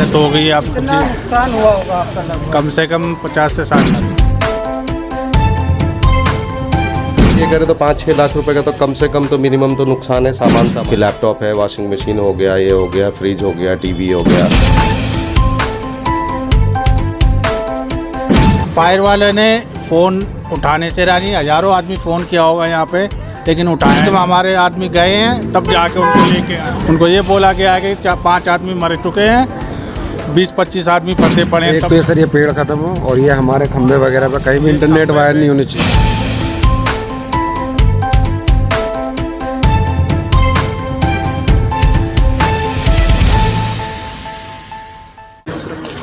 हालत हो गई है आपको। कितना नुकसान हुआ होगा आपका लगभग? कम से कम 50 से 60 लाख। ये करे तो 5-6 लाख रुपए का तो कम से कम तो मिनिमम तो नुकसान है। सामान लैपटॉप है, वॉशिंग मशीन हो गया, ये हो गया, फ्रिज हो गया, टीवी हो गया। फायर वाले ने फ़ोन उठाने से राजी, हज़ारों आदमी फ़ोन किया होगा यहाँ पे, लेकिन उठाए तो हमारे आदमी गए हैं, तब जाके उनको लेके आए। उनको ये बोला गया कि 5 आदमी मर चुके हैं, 20-25 आदमी फंसे पड़े हैं। एक तो सर ये पेड़ खत्म हो और ये हमारे खंभे वगैरह पे कहीं भी इंटरनेट वायर नहीं होनी चाहिए।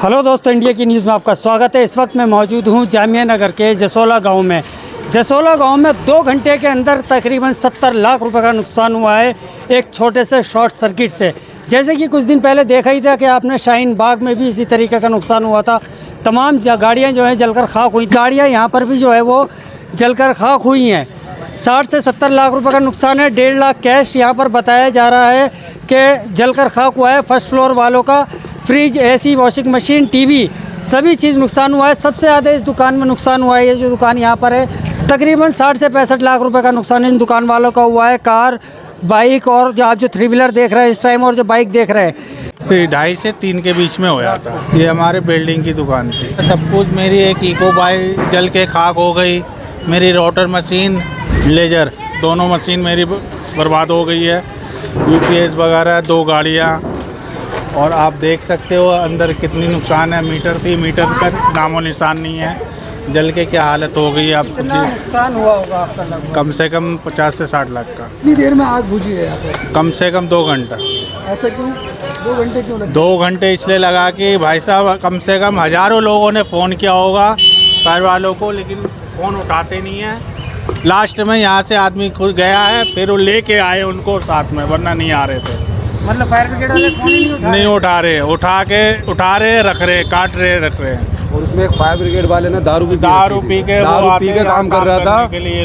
हेलो दोस्तों, इंडिया की न्यूज़ में आपका स्वागत है। इस वक्त मैं मौजूद हूँ जामिया नगर के जसोला गांव में। जसोला गांव में 2 घंटे के अंदर तकरीबन 70 लाख रुपए का नुकसान हुआ है एक छोटे से शॉर्ट सर्किट से। जैसे कि कुछ दिन पहले देखा ही था कि आपने शाहीन बाग में भी इसी तरीके का नुकसान हुआ था। तमाम गाड़ियाँ जो हैं जलकर खाक हुई। गाड़ियाँ यहाँ पर भी जो है वो जलकर खाक हुई हैं। 60 से 70 लाख रुपए का नुकसान है। 1.5 लाख कैश यहाँ पर बताया जा रहा है कि जलकर खाक हुआ है। फर्स्ट फ्लोर वालों का fridge, AC, washing machine, TV सभी चीज़ नुकसान हुआ है। सबसे ज़्यादा इस दुकान में नुकसान हुआ है। ये जो दुकान यहाँ पर है तकरीबन 60 से 65 लाख रुपए का नुकसान इन दुकान वालों का हुआ है। कार, बाइक और जो आप जो 3 व्हीलर देख रहे हैं इस टाइम और जो बाइक देख रहे हैं, 2.5 से 3 के बीच में होया था। ये हमारे बिल्डिंग की दुकान थी। सब कुछ, मेरी एक इको बाइक जल के खाक हो गई, मेरी रोटर मशीन, लेजर दोनों मशीन मेरी बर्बाद हो गई है। यूपीएस वगैरह 2 गाड़ियाँ, और आप देख सकते हो अंदर कितनी नुकसान है। मीटर थी, मीटर का नामो निशान नहीं है। जल के क्या हालत हो गई है आपको। कितना नुकसान हुआ होगा आपका लगभग? कम से कम 50 से 60 लाख का। कितनी देर में आग बुझी है यहाँ पे? कम से कम 2 घंटा। ऐसा क्यों? 2 घंटे क्यों लगे? 2 घंटे इसलिए लगा कि भाई साहब कम से कम हज़ारों लोगों ने फ़ोन किया होगा फायर वालों को, लेकिन फ़ोन उठाते नहीं हैं। लास्ट में यहाँ से आदमी खुद गया है, फिर वो लेके आए उनको साथ में, वरना नहीं आ रहे थे। मतलब फायर ब्रिगेड वाले फोन ही नहीं उठा रहे, उठा रहे, रख रहे, काट रहे, रख रहे हैं। और उसमें एक फायर ब्रिगेड वाले ने दारू पी के काम कर रहा था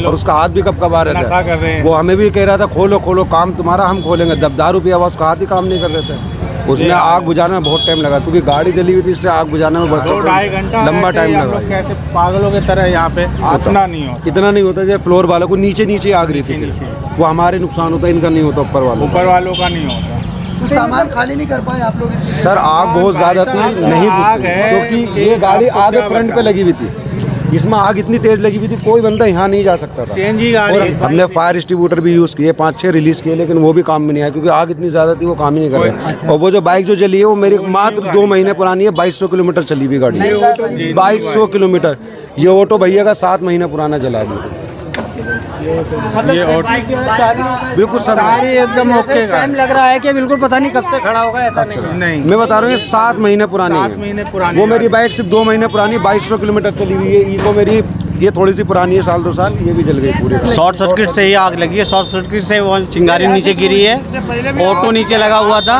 और उसका हाथ भी कब आ रहा था। वो हमें भी कह रहा था खोलो काम तुम्हारा, हम खोलेंगे। जब दारू पिया हुआ उसका हाथ ही काम नहीं कर रहे थे। उसने आग बुझाने में बहुत टाइम लगा, क्योंकि गाड़ी जली हुई थी, इससे आग बुझाने में 2-2.5 घंटा लंबा टाइम लगा। कैसे पागलों की तरह यहाँ पे इतना नहीं होता। जैसे फ्लोर वालों को नीचे आग रही थी, वो हमारे नुकसान होता है, इनका नहीं होता। ऊपर वालों का नहीं होता। तो सामान खाली नहीं कर पाए आप लोग? सर आग बहुत ज्यादा थी, नहीं क्योंकि ये गाड़ी आगे फ्रंट पे लगी हुई थी। इसमें आग इतनी तेज लगी हुई थी, कोई बंदा यहाँ नहीं जा सकता था। सीएनजी गाड़ी। और हमने फायर डिस्ट्रीब्यूटर भी यूज़ किए, 5-6 रिलीज़ किए, लेकिन वो भी काम में नहीं आया, क्योंकि आग इतनी ज़्यादा थी वो काम ही नहीं कर रहे। और वो जो बाइक जो जली है वो मेरी मात्र 2 महीने पुरानी है। 2200 किलोमीटर चली हुई गाड़ी, 2200 किलोमीटर। ये ऑटो भैया का 7 महीना पुराना जला है। ये बिल्कुल सारी एकदम ओके। टाइम लग रहा है कि बिल्कुल पता नहीं कब से खड़ा होगा, ऐसा नहीं। मैं बता रहा हूँ ये 7 महीने पुरानी है। वो मेरी बाइक सिर्फ 2 महीने पुरानी, 2200 किलोमीटर चली हुई है। इको मेरी ये थोड़ी सी पुरानी है, 1-2 साल, ये भी जल गई पूरे। शॉर्ट सर्किट से ही आग लगी है। शॉर्ट सर्किट से वो चिंगारी नीचे गिरी है। ऑटो नीचे लगा हुआ था,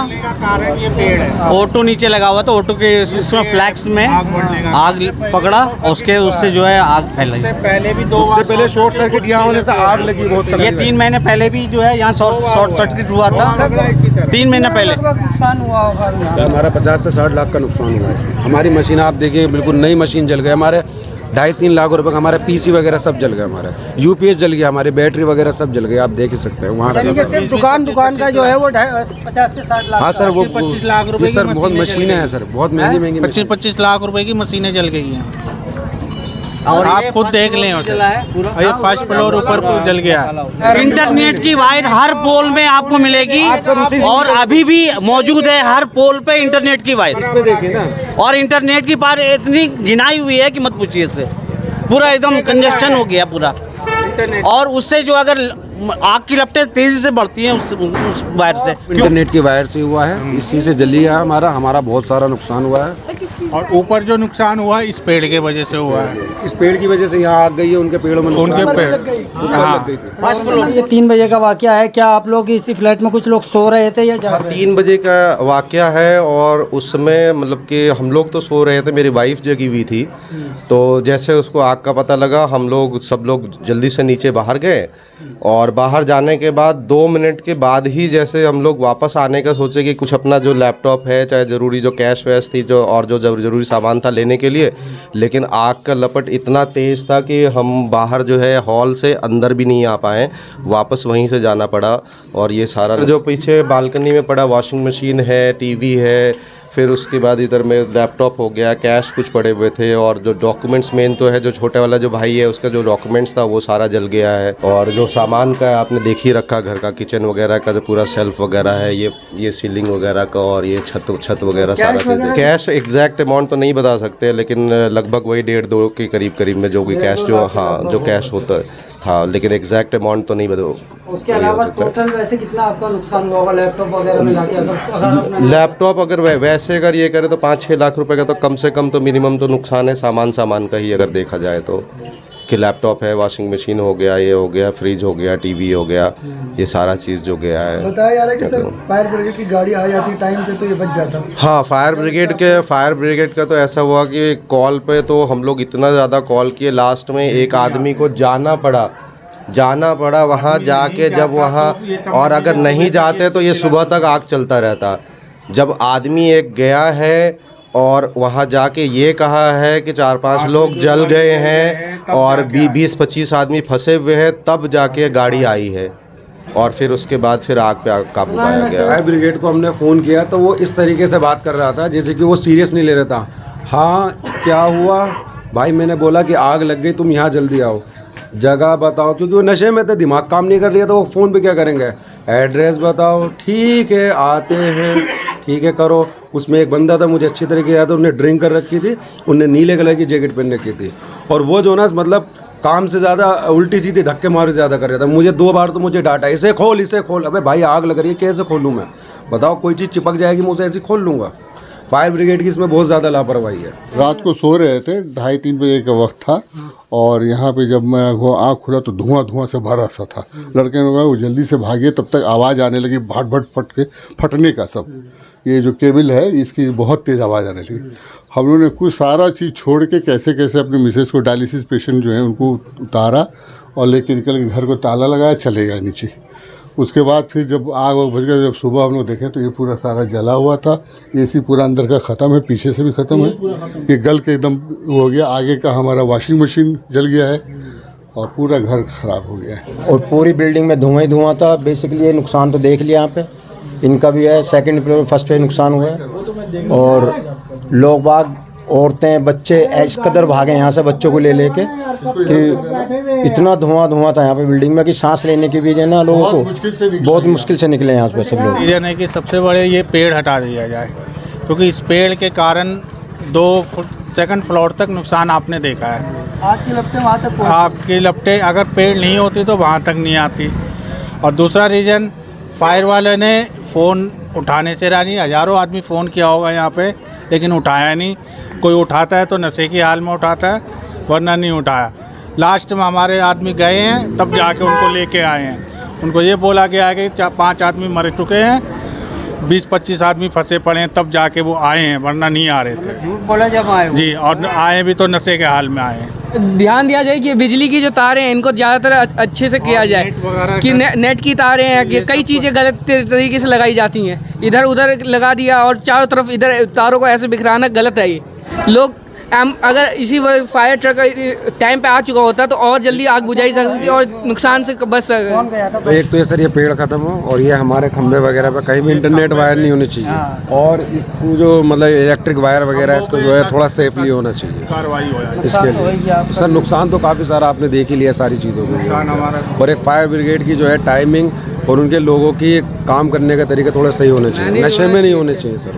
ऑटो नीचे लगा हुआ था। ऑटो के उसमें फ्लैक्स में आग पकड़ा और उससे जो है आग फैल गई। उससे पहले शॉर्ट सर्किट यहाँ होने से आग लगी बहुत। ये 3 महीने पहले भी जो है यहाँ शॉर्ट सर्किट हुआ था, 3 महीने पहले। नुकसान हुआ होगा हमारा 50 से 60 लाख का नुकसान हुआ है इसमें। हमारी मशीन आप देखिए, बिल्कुल नई मशीन जल गई। हमारे 2.5-3 लाख रुपए का हमारे पीसी वगैरह सब जल गया। हमारा यूपीएस जल गया, हमारी बैटरी वगैरह सब जल गई। आप देख ही सकते हैं वहाँ दुकान का जो है वो 50 से 60 लाख। हाँ सर, वो 25 लाख रुपए सर बहुत मशीनें हैं सर, बहुत महंगी 25 लाख रुपए की मशीनें जल गई हैं। और आप खुद देख लें, ये फर्स्ट फ्लोर ऊपर जल गया। इंटरनेट की वायर हर पोल में आपको मिलेगी और अभी भी मौजूद है। हर पोल पे इंटरनेट की वायर देखिए ना। और इंटरनेट की पार इतनी घिनाई हुई है कि मत पूछिए। इससे पूरा एकदम कंजेस्शन हो गया पूरा। और उससे जो अगर आग की लपटें तेजी से बढ़ती हैं उस वायर से। इंटरनेट की वायर से हुआ है, इसी से जली है। हमारा बहुत सारा नुकसान हुआ है। और ऊपर जो नुकसान हुआ इस पेड़ के वजह से हुआ है। इस पेड़ की वजह से यहाँ आग गई है, उनके पेड़ों में उनके नुकसान पेड़ लग गई। हाँ ये 3 बजे का वाकया है। क्या आप लोग इसी फ्लैट में कुछ लोग सो रहे थे या जाग रहे थे? 3 बजे का वाकया है और उस समय मतलब कि हम लोग तो सो रहे थे, मेरी वाइफ जगी हुई थी। तो जैसे उसको आग का पता लगा, हम लोग सब लोग जल्दी से नीचे बाहर गए और बाहर जाने के बाद 2 मिनट के बाद ही जैसे हम लोग वापस आने का सोचे कि कुछ अपना जो लैपटॉप है, चाहे ज़रूरी जो कैश वैश थी जो और जो ज़रूरी सामान था लेने के लिए, लेकिन आग का लपट इतना तेज़ था कि हम बाहर जो है हॉल से अंदर भी नहीं आ पाए, वापस वहीं से जाना पड़ा। और ये सारा जो पीछे बालकनी में पड़ा वॉशिंग मशीन है, टीवी है, फिर उसके बाद इधर में लैपटॉप हो गया, कैश कुछ पड़े हुए थे और जो डॉक्यूमेंट्स मेन तो है, जो छोटे वाला जो भाई है उसका जो डॉक्यूमेंट्स था वो सारा जल गया है। और जो सामान का आपने देख ही रखा, घर का किचन वगैरह का जो पूरा शेल्फ वगैरह है, ये सीलिंग वगैरह का और ये छत वगैरह सारा चीज़ है। कैश एग्जैक्ट अमाउंट तो नहीं बता सकते, लेकिन लगभग वही 1.5-2 के करीब में जो भी कैश जो जो कैश होता था, लेकिन एग्जैक्ट अमाउंट तो नहीं बता। उसके अलावा टोटल वैसे कितना आपका नुकसान हुआ होगा लैपटॉप वगैरह मिला के? अगर लैपटॉप अगर वैसे अगर ये करे तो 5-6 लाख रुपए का तो कम से कम तो मिनिमम तो नुकसान है सामान का ही अगर देखा जाए तो, कि लैपटॉप है, वॉशिंग मशीन हो गया, ये हो गया, फ्रिज हो गया, टीवी हो गया, ये सारा चीज़ जो गया है। बताया जा रहा है कि सर फायर ब्रिगेड की गाड़ी आ जाती टाइम पे तो ये बच जाता। हाँ, फायर ब्रिगेड का तो ऐसा हुआ कि कॉल पे तो हम लोग इतना ज़्यादा कॉल किए, लास्ट में एक आदमी को जाना पड़ा वहाँ जाके, जब वहाँ और अगर नहीं जाते तो ये सुबह तक आग चलता रहता। जब आदमी एक गया है और वहाँ जाके ये कहा है कि 4-5 लोग जल गए हैं और 20-25 आदमी फंसे हुए हैं, तब जाके गाड़ी आई है और फिर उसके बाद फिर आग पे काबू पाया गया। फायर ब्रिगेड को हमने फ़ोन किया तो वो इस तरीके से बात कर रहा था जैसे कि वो सीरियस नहीं ले रहा था। हाँ, क्या हुआ भाई? मैंने बोला कि आग लग गई, तुम यहाँ जल्दी आओ, जगह बताओ, क्योंकि वो नशे में थे, दिमाग काम नहीं कर रही है, तो वो फ़ोन पे क्या करेंगे? एड्रेस बताओ, ठीक है आते हैं, ठीक है करो। उसमें एक बंदा था, मुझे अच्छी तरीके याद है, उन्हें ड्रिंक कर रखी थी, उनने नीले कलर की जैकेट पहन रखी थी और वो जो ना मतलब काम से ज़्यादा उल्टी सीधी धक्के मारे ज़्यादा कर रहा था। मुझे 2 बार तो मुझे डांटा, इसे खोल। अबे भाई आग लग रही है, कैसे खोलूँ मैं? बताओ, कोई चीज़ चिपक जाएगी मुझे, ऐसे खोल लूँगा? फायर ब्रिगेड की इसमें बहुत ज़्यादा लापरवाही है। रात को सो रहे थे, 2:30-3 बजे का वक्त था और यहाँ पे जब मैं आँख खुला तो धुआं से भरा सा था। लड़के लोग वो जल्दी से भागे, तब तक आवाज़ आने लगी भट फटने का। सब ये जो केबल है इसकी बहुत तेज़ आवाज़ आने लगी। हम लोगों ने कुछ सारा चीज़ छोड़ के कैसे अपने मिसेस को, डायलिसिस पेशेंट जो है उनको उतारा और लेके निकल के घर को ताला लगाया, चले गए नीचे। उसके बाद फिर जब आग बुझ गया, जब सुबह हम लोग देखें तो ये पूरा सारा जला हुआ था। एसी पूरा अंदर का ख़त्म है, पीछे से भी ख़त्म है, ये गल के एकदम हो गया। आगे का हमारा वॉशिंग मशीन जल गया है और पूरा घर ख़राब हो गया है और पूरी बिल्डिंग में धुआं ही धुआं था। बेसिकली ये नुकसान तो देख लिया यहाँ पे, इनका भी है, सेकंड फ्लोर फर्स्ट फ्लोर नुकसान हुआ है। और लोग बाग, औरतें, बच्चे इस कदर भागे यहाँ से बच्चों को ले लेके कि इतना धुआं था यहाँ पे बिल्डिंग में कि सांस लेने की भी है ना लोगों को बहुत मुश्किल से निकले यहाँ पे सब लोग। रीज़न है कि सबसे बड़े ये पेड़ हटा दिया जाए, क्योंकि इस पेड़ के कारण 2 फ्लोर तक नुकसान आपने देखा है। आग की लपटें वहाँ तक पहुँची। आग की लपटें अगर पेड़ नहीं होती तो वहाँ तक नहीं आती। और दूसरा रीज़न, फायर वाले ने फ़ोन उठाने से राजी, हज़ारों आदमी फ़ोन किया होगा यहाँ पे, लेकिन उठाया नहीं। कोई उठाता है तो नशे की हाल में उठाता है, वरना नहीं उठाया। लास्ट में हमारे आदमी गए हैं, तब जाके उनको लेके आए हैं। उनको ये बोला गया है कि 5 आदमी मर चुके हैं, 20-25 आदमी फंसे पड़े हैं, तब जाके वो आए हैं, वरना नहीं आ रहे थे। झूठ बोला जब आए जी, और आए भी तो नशे के हाल में आए हैं। ध्यान दिया जाए कि बिजली की जो तारें हैं इनको ज़्यादातर अच्छे से किया जाए कि नेट की तारें हैं कि कई चीज़ें गलत तरीके से लगाई जाती हैं, इधर उधर लगा दिया और चारों तरफ इधर तारों को ऐसे बिखराना गलत है। ये लोग अगर इसी फायर ट्रक टाइम पे आ चुका होता तो और जल्दी आग बुझाई सकती थी और नुकसान से बच सकते। तो एक तो ये सर ये पेड़ ख़त्म हो और ये हमारे खंभे वगैरह पे कहीं भी इंटरनेट वायर नहीं होनी चाहिए और इसको जो मतलब इलेक्ट्रिक वायर वगैरह है इसको जो है थोड़ा सेफली होना चाहिए कार्रवाई हो जाए इसके लिए। सर नुकसान तो काफ़ी सारा आपने देख ही लिया सारी चीज़ों को। और एक फायर ब्रिगेड की जो है टाइमिंग और उनके लोगों की काम करने का तरीका थोड़ा सही होना चाहिए, नशे में नहीं होने चाहिए सर।